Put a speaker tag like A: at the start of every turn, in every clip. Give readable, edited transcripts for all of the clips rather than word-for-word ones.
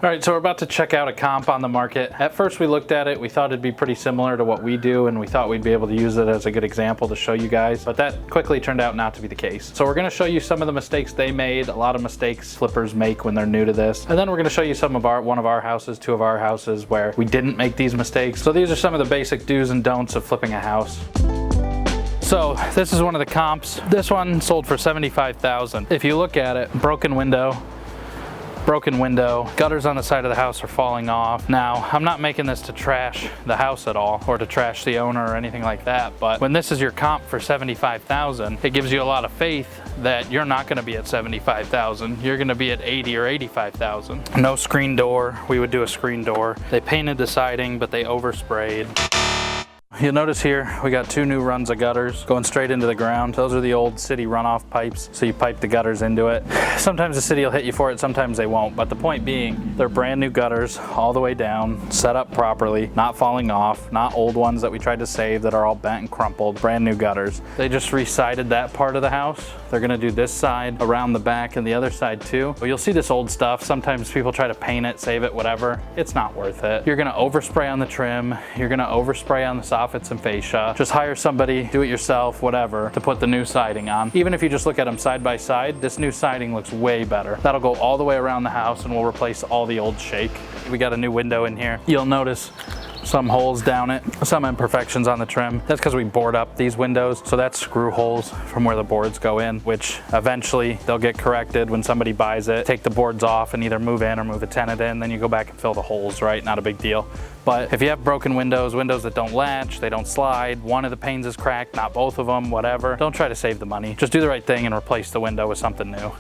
A: All right, so we're about to check out a comp on the market. At first we looked at it, we thought it'd be pretty similar to what we do, and we thought we'd be able to use it as a good example to show you guys, but that quickly turned out not to be the case. So we're gonna show you some of the mistakes they made, a lot of mistakes flippers make when they're new to this, and then we're gonna show you some of one of our houses, two of our houses where we didn't make these mistakes. So these are some of the basic do's and don'ts of flipping a house. So this is one of the comps. This one sold for $75,000. If you look at it, broken window, gutters on the side of the house are falling off. Now, I'm not making this to trash the house at all or to trash the owner or anything like that, but when this is your comp for $75,000, it gives you a lot of faith that you're not gonna be at $75,000. You're gonna be at $80,000 or $85,000. No screen door, we would do a screen door. They painted the siding, but they oversprayed. You'll notice here we got two new runs of gutters going straight into the ground. Those are the old city runoff pipes, so you pipe the gutters into it. Sometimes the city will hit you for it, sometimes they won't, but the point being, they're brand new gutters all the way down, set up properly, not falling off, not old ones that we tried to save that are all bent and crumpled, brand new gutters. They just re-sided that part of the house. They're gonna do this side around the back and the other side too. But you'll see this old stuff. Sometimes people try to paint it, save it, whatever. It's not worth it. You're gonna overspray on the trim. You're gonna overspray on the soffits and fascia. Just hire somebody, do it yourself, whatever, to put the new siding on. Even if you just look at them side by side, this new siding looks way better. That'll go all the way around the house and will replace all the old shake. We got a new window in here. You'll notice some holes down it, some imperfections on the trim. That's because we board up these windows. So that's screw holes from where the boards go in, which eventually they'll get corrected when somebody buys it. Take the boards off and either move in or move a tenant in, then you go back and fill the holes, right? Not a big deal. But if you have broken windows, windows that don't latch, they don't slide, one of the panes is cracked, not both of them, whatever, don't try to save the money. Just do the right thing and replace the window with something new.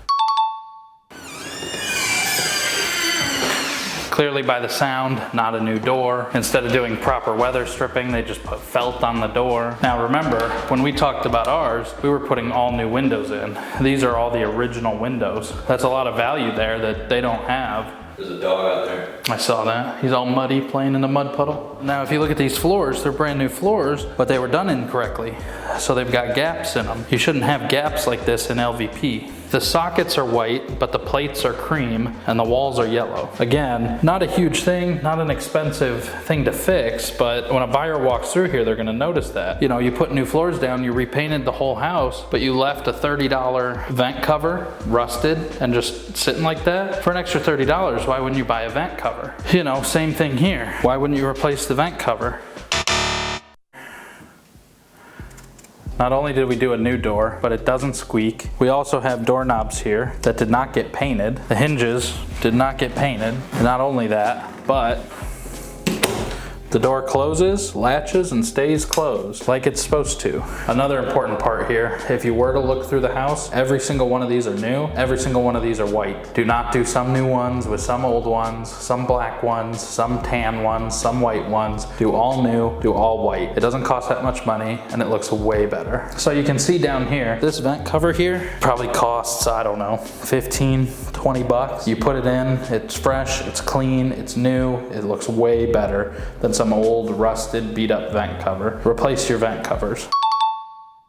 A: Clearly by the sound, not a new door. Instead of doing proper weather stripping, they just put felt on the door. Now remember, when we talked about ours, we were putting all new windows in. These are all the original windows. That's a lot of value there that they don't have.
B: There's a dog out there.
A: I saw that. He's all muddy, playing in the mud puddle. Now if you look at these floors, they're brand new floors, but they were done incorrectly. So they've got gaps in them. You shouldn't have gaps like this in LVP. The sockets are white, but the plates are cream and the walls are yellow. Again, not a huge thing, not an expensive thing to fix, but when a buyer walks through here, they're gonna notice that. You know, you put new floors down, you repainted the whole house, but you left a $30 vent cover rusted and just sitting like that. For an extra $30, why wouldn't you buy a vent cover? You know, same thing here. Why wouldn't you replace the vent cover? Not only did we do a new door, but it doesn't squeak. We also have doorknobs here that did not get painted. The hinges did not get painted. And not only that, but the door closes, latches, and stays closed like it's supposed to. Another important part here, if you were to look through the house, every single one of these are new, every single one of these are white. Do not do some new ones with some old ones, some black ones, some tan ones, some white ones. Do all new, do all white. It doesn't cost that much money and it looks way better. So you can see down here, this vent cover here probably costs, I don't know, 15, 20 bucks. You put it in, it's fresh, it's clean, it's new, it looks way better than some old rusted beat up vent cover. Replace your vent covers.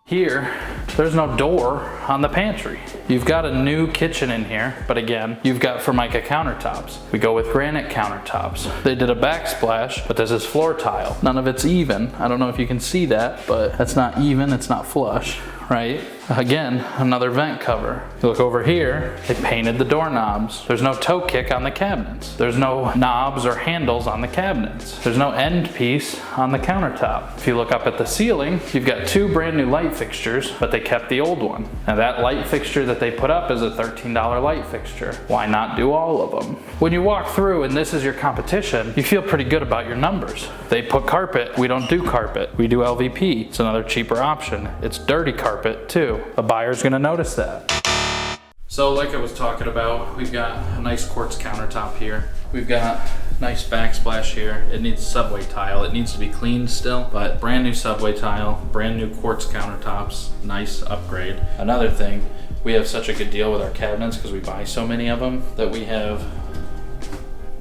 A: Here, there's no door on the pantry. You've got a new kitchen in here, but again, you've got Formica countertops. We go with granite countertops. They did a backsplash, but this is floor tile. None of it's even. I don't know if you can see that, but that's not even, it's not flush, right? Again, another vent cover. You look over here, they painted the doorknobs. There's no toe kick on the cabinets. There's no knobs or handles on the cabinets. There's no end piece on the countertop. If you look up at the ceiling, you've got two brand new light fixtures, but they kept the old one. Now that light fixture that they put up is a $13 light fixture. Why not do all of them? When you walk through and this is your competition, you feel pretty good about your numbers. They put carpet, we don't do carpet. We do LVP, it's another cheaper option. It's dirty carpet too. A buyer's gonna notice that. So like I was talking about, we've got a nice quartz countertop here. We've got nice backsplash here. It needs subway tile. It needs to be cleaned still, but brand new subway tile, brand new quartz countertops, nice upgrade. Another thing, we have such a good deal with our cabinets because we buy so many of them that we have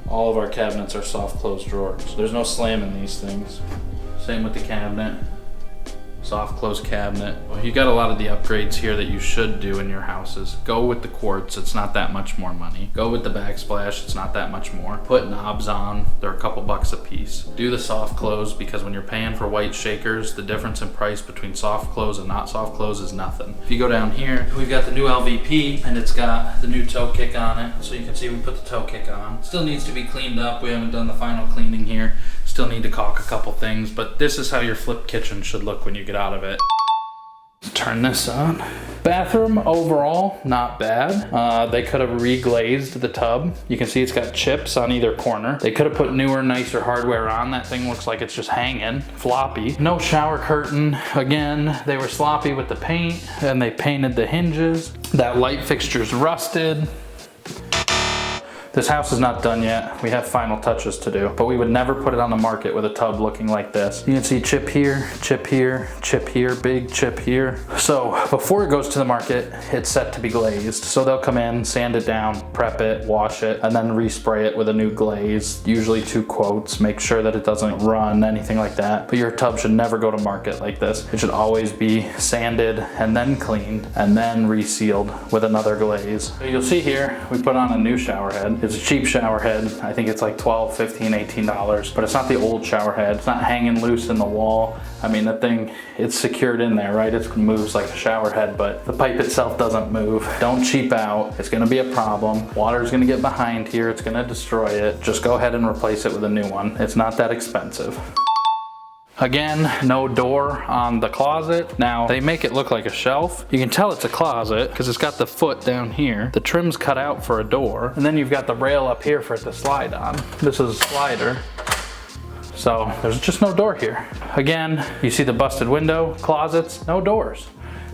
A: all of our cabinets are soft close drawers. So there's no slam in these things. Same with the cabinet. soft close cabinet. Well, you got a lot of the upgrades here that you should do in your houses. Go with the quartz, it's not that much more money. Go with the backsplash, it's not that much more. Put knobs on, they're a couple bucks a piece. Do the soft close, because when you're paying for white shakers, the difference in price between soft close and not soft close is nothing. If you go down here, we've got the new LVP and it's got the new toe kick on it. So you can see we put the toe kick on. Still needs to be cleaned up. We haven't done the final cleaning here. Still need to caulk a couple things, but this is how your flip kitchen should look when you get out of it. Turn this on. Bathroom overall, not bad. They could have reglazed the tub. You can see it's got chips on either corner. They could have put newer, nicer hardware on. That thing looks like it's just hanging, floppy. No shower curtain. Again, they were sloppy with the paint and they painted the hinges. That light fixture's rusted. This house is not done yet. We have final touches to do, but we would never put it on the market with a tub looking like this. You can see chip here, chip here, chip here, big chip here. So before it goes to the market, it's set to be glazed. So they'll come in, sand it down, prep it, wash it, and then respray it with a new glaze, usually 2 quotes, make sure that it doesn't run, anything like that. But your tub should never go to market like this. It should always be sanded and then cleaned and then resealed with another glaze. So you'll see here, we put on a new shower head. It's a cheap shower head. I think it's like $12, $15, $18, but it's not the old shower head. It's not hanging loose in the wall. I mean, that thing, it's secured in there, right? It moves like a shower head, but the pipe itself doesn't move. Don't cheap out. It's gonna be a problem. Water's gonna get behind here. It's gonna destroy it. Just go ahead and replace it with a new one. It's not that expensive. Again, no door on the closet. Now, they make it look like a shelf. You can tell it's a closet because it's got the foot down here. The trim's cut out for a door. And then you've got the rail up here for it to slide on. This is a slider. So there's just no door here. Again, you see the busted window, closets, no doors.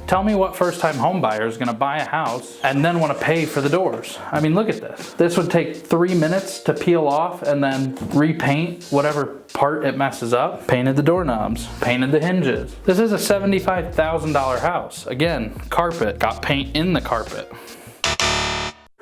A: Tell me what first-time home buyer is gonna buy a house and then wanna pay for the doors. I mean, look at this. This would take 3 minutes to peel off and then repaint whatever part it messes up. Painted the doorknobs, painted the hinges. This is a $75,000 house. Again, carpet, got paint in the carpet.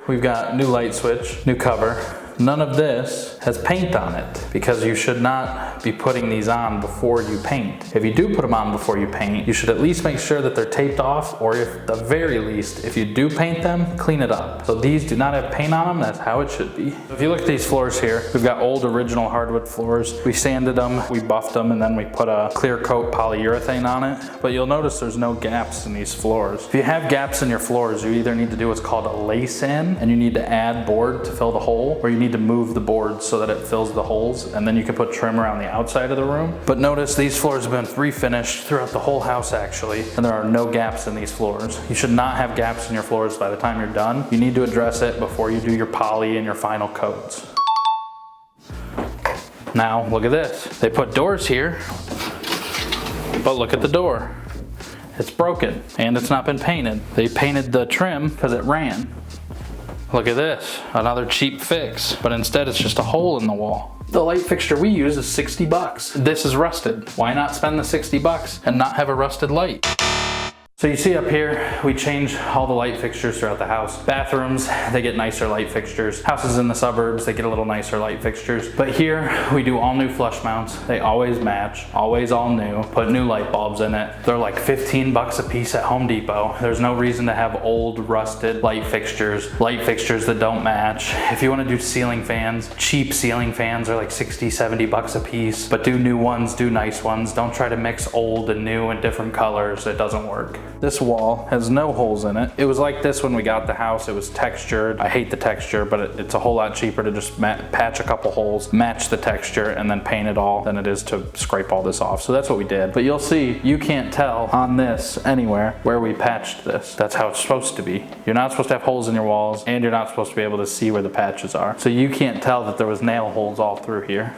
A: We've got new light switch, new cover. None of this has paint on it because you should not be putting these on before you paint. If you do put them on before you paint, you should at least make sure that they're taped off, or if at the very least, if you do paint them, clean it up. So these do not have paint on them, that's how it should be. If you look at these floors here, we've got old original hardwood floors. We sanded them, we buffed them, and then we put a clear coat polyurethane on it. But you'll notice there's no gaps in these floors. If you have gaps in your floors, you either need to do what's called a lace in, and you need to add board to fill the hole, or you need to move the board so that it fills the holes, and then you can put trim around the outside of the room. But notice these floors have been refinished throughout the whole house actually, and there are no gaps in these floors. You should not have gaps in your floors by the time you're done. You need to address it before you do your poly and your final coats. Now look at this. They put doors here, but look at the door. It's broken and it's not been painted. They painted the trim because it ran. Look at this, another cheap fix, but instead it's just a hole in the wall. The light fixture we use is 60 bucks. This is rusted. Why not spend the 60 bucks and not have a rusted light? So you see up here, we change all the light fixtures throughout the house. Bathrooms, they get nicer light fixtures. Houses in the suburbs, they get a little nicer light fixtures. But here, we do all new flush mounts. They always match, always all new. Put new light bulbs in it. They're like 15 bucks a piece at Home Depot. There's no reason to have old, rusted light fixtures that don't match. If you wanna do ceiling fans, cheap ceiling fans are like 60, 70 bucks a piece. But do new ones, do nice ones. Don't try to mix old and new in different colors. It doesn't work. This wall has no holes in it. It was like this when we got the house. It was textured. I hate the texture, but it's a whole lot cheaper to just patch a couple holes, match the texture, and then paint it all than it is to scrape all this off. So that's what we did. But you'll see, you can't tell on this anywhere where we patched this. That's how it's supposed to be. You're not supposed to have holes in your walls, and you're not supposed to be able to see where the patches are. So you can't tell that there was nail holes all through here.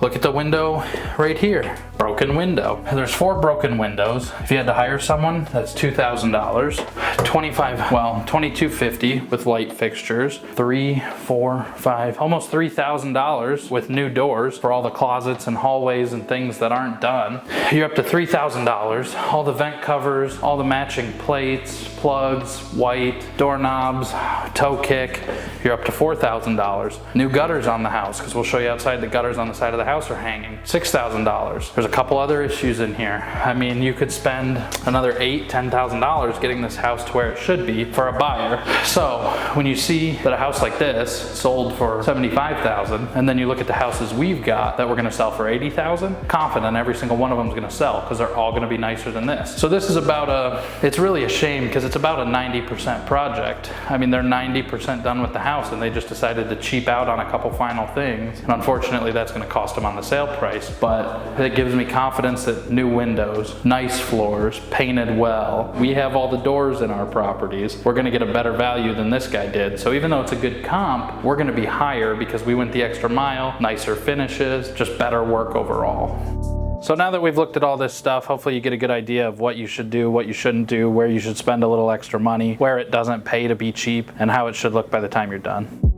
A: Look at the window right here, broken window. And there's 4 broken windows. If you had to hire someone, that's $2,000. $2,250 with light fixtures. 3, 4, 5, almost $3,000 with new doors for all the closets and hallways and things that aren't done. You're up to $3,000. All the vent covers, all the matching plates, plugs, white, doorknobs, toe kick. You're up to $4,000. New gutters on the house, because we'll show you outside the gutters on the side of the the house are hanging, $6,000. There's a couple other issues in here. I mean, you could spend another $8,000, $10,000 getting this house to where it should be for a buyer. So when you see that a house like this sold for $75,000, and then you look at the houses we've got that we're gonna sell for $80,000, confident every single one of them is gonna sell because they're all gonna be nicer than this. So this is about it's really a shame because it's about a 90% project. I mean, they're 90% done with the house and they just decided to cheap out on a couple final things. And unfortunately, that's gonna cost them on the sale price, but it gives me confidence that new windows, nice floors, painted well, we have all the doors in our properties, we're gonna get a better value than this guy did. So even though it's a good comp, we're gonna be higher because we went the extra mile, nicer finishes, just better work overall. So now that we've looked at all this stuff, hopefully you get a good idea of what you should do, what you shouldn't do, where you should spend a little extra money, where it doesn't pay to be cheap, and how it should look by the time you're done.